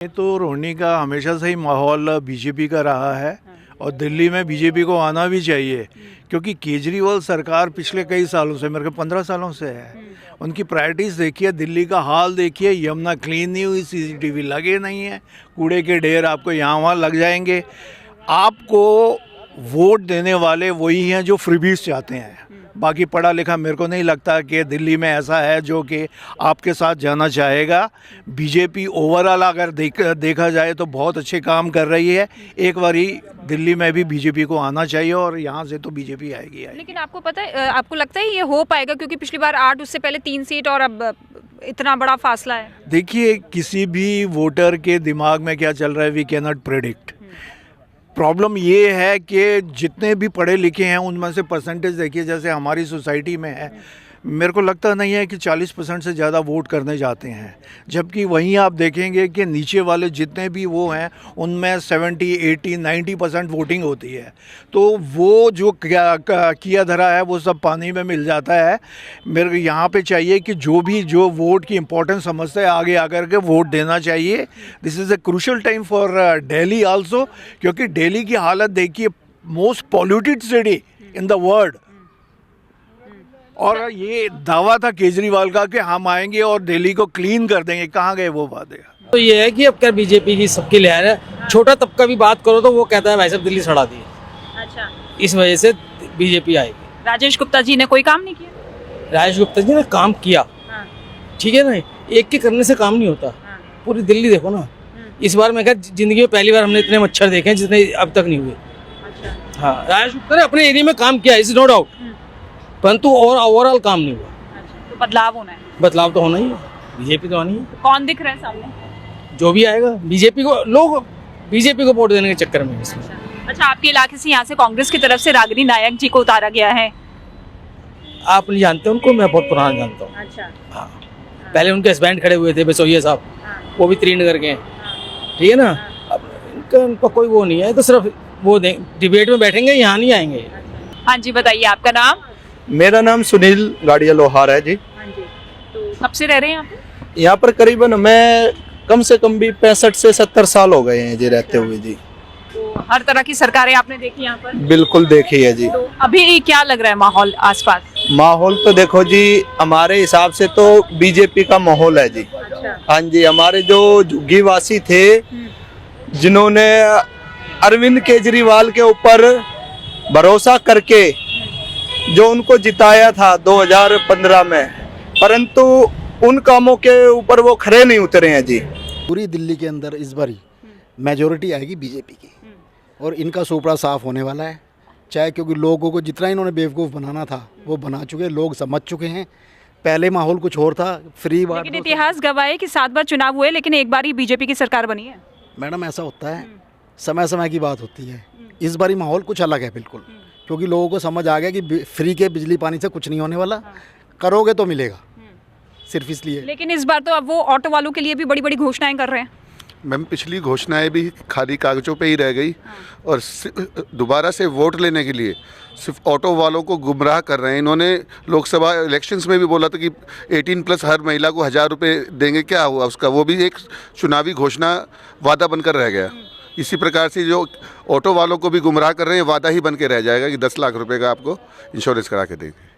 ये तो रोहिणी का हमेशा से ही माहौल बीजेपी का रहा है और दिल्ली में बीजेपी को आना भी चाहिए, क्योंकि केजरीवाल सरकार पिछले कई सालों से, मेरे को 15 सालों से है। उनकी प्रायोरिटीज़ देखिए, दिल्ली का हाल देखिए, यमुना क्लीन नहीं हुई, सीसीटीवी लगे नहीं हैं, कूड़े के ढेर आपको यहाँ वहाँ लग जाएंगे। आपको वोट देने वाले वही हैं जो फ्रीबीज चाहते हैं। बाकी पढ़ा लिखा मेरे को नहीं लगता कि दिल्ली में ऐसा है जो कि आपके साथ जाना चाहेगा। बीजेपी ओवरऑल अगर देखा जाए तो बहुत अच्छे काम कर रही है। एक बारी दिल्ली में भी बीजेपी को आना चाहिए और यहाँ से तो बीजेपी आएगी। लेकिन आपको पता है, आपको लगता है ये हो पाएगा? क्योंकि पिछली बार 8, उससे पहले 3 सीट और अब इतना बड़ा फासला है। देखिए, किसी भी वोटर के दिमाग में क्या चल रहा है we can not predict. Problem ये है कि जितने भी पढ़े लिखे हैं उनमें से परसेंटेज देखिए, जैसे हमारी सोसाइटी में है, मेरे को लगता नहीं है कि 40% से ज़्यादा वोट करने जाते हैं। जबकि वहीं आप देखेंगे कि नीचे वाले जितने भी वो हैं उनमें 70, 80, 90% वोटिंग होती है। तो वो जो किया धरा है वो सब पानी में मिल जाता है। मेरे को यहाँ पे चाहिए कि जो वोट की इम्पोर्टेंस समझते हैं आगे आकर के वोट देना चाहिए। This is a crucial time for Delhi also, क्योंकि दिल्ली की हालत देखिए, most polluted city in the world. और ये दावा था केजरीवाल का कि हम आएंगे और दिल्ली को क्लीन कर देंगे, कहाँ गए वो वादे? तो ये है कि अब क्या बीजेपी की सबकी लहर है। छोटा तबका भी बात करो तो वो कहता है भाई साहब दिल्ली सड़ा दी। अच्छा, इस वजह से बीजेपी आएगी। राजेश गुप्ता जी ने कोई काम नहीं किया? राजेश गुप्ता जी ने काम किया, ठीक है ना। एक के करने से काम नहीं होता। पूरी दिल्ली देखो ना, इस बार मैं कहा जिंदगी में पहली बार हमने इतने मच्छर देखे हैं जितने अब तक नहीं हुए। अच्छा। हाँ, राजेश गुप्ता ने अपने एरिया में काम किया, इज नो डाउट, परंतु और ओवरऑल काम नहीं हुआ। तो बदलाव होना है। बदलाव तो होना ही है, बीजेपी तो आनी है। कौन दिख रहा है सामने? जो भी आएगा बीजेपी को, लोग बीजेपी को वोट देने के चक्कर में इसमें। अच्छा, आपके इलाके से यहाँ से कांग्रेस की तरफ से रागिनी नायक जी को उतारा गया है। आप नहीं जानते उनको, मैं बहुत पुराना जानता हूँ। अच्छा। हाँ, पहले उनके हस्बैंड खड़े हुए थे बसोइया साहब, वो भी त्रिनगर के हैं, ठीक है ना। अब उनका कोई वो नहीं है, तो सिर्फ वो डिबेट में बैठेंगे, यहाँ नहीं आएंगे। हाँ जी, बताइए आपका नाम? मेरा नाम सुनील गाड़िया लोहार है जी। हाँ जी। तो कब से रह रहे हैं यहाँ पे? यहाँ पर करीबन मैं कम से कम भी 65 से 70 साल हो गए हैं जी रहते हुए जी। तो हर तरह की सरकारें आपने देखी यहाँ पर? बिल्कुल देखी है जी। तो अभी क्या लग रहा है माहौल आसपास? माहौल तो देखो जी, हमारे हिसाब से तो बीजेपी का माहौल है जी। अच्छा। हाँ जी, हमारे जो झुग्गीवासी थे जिन्होंने अरविंद केजरीवाल के ऊपर भरोसा करके जो उनको जिताया था 2015 में, परंतु उन कामों के ऊपर वो खरे नहीं उतरे हैं जी। पूरी दिल्ली के अंदर इस बार मेजोरिटी आएगी बीजेपी की और इनका सोपड़ा साफ होने वाला है। चाहे क्योंकि लोगों को जितना इन्होंने बेवकूफ़ बनाना था वो बना चुके, लोग समझ चुके हैं। पहले माहौल कुछ और था, फ्री बार। लेकिन इतिहास गवाह है कि 7 बार चुनाव हुए लेकिन एक बार ही बीजेपी की सरकार बनी है। मैडम ऐसा होता है, समय समय की बात होती है। इस बारी माहौल कुछ अलग है बिल्कुल, क्योंकि लोगों को समझ आ गया कि फ्री के बिजली पानी से कुछ नहीं होने वाला, करोगे तो मिलेगा, सिर्फ इसलिए। लेकिन इस बार तो अब वो ऑटो वालों के लिए भी बड़ी बड़ी घोषणाएं कर रहे हैं। मैम, पिछली घोषणाएं भी खाली कागजों पे ही रह गई और दोबारा से वोट लेने के लिए सिर्फ ऑटो वालों को गुमराह कर रहे हैं। इन्होंने लोकसभा इलेक्शंस में भी बोला था कि 18+ हर महिला को 1000 रुपये देंगे, क्या हुआ उसका? वो भी एक चुनावी घोषणा वादा बनकर रह गया। इसी प्रकार से जो ऑटो वालों को भी गुमराह कर रहे हैं, वादा ही बन के रह जाएगा कि 10 लाख रुपए का आपको इंश्योरेंस करा के देंगे।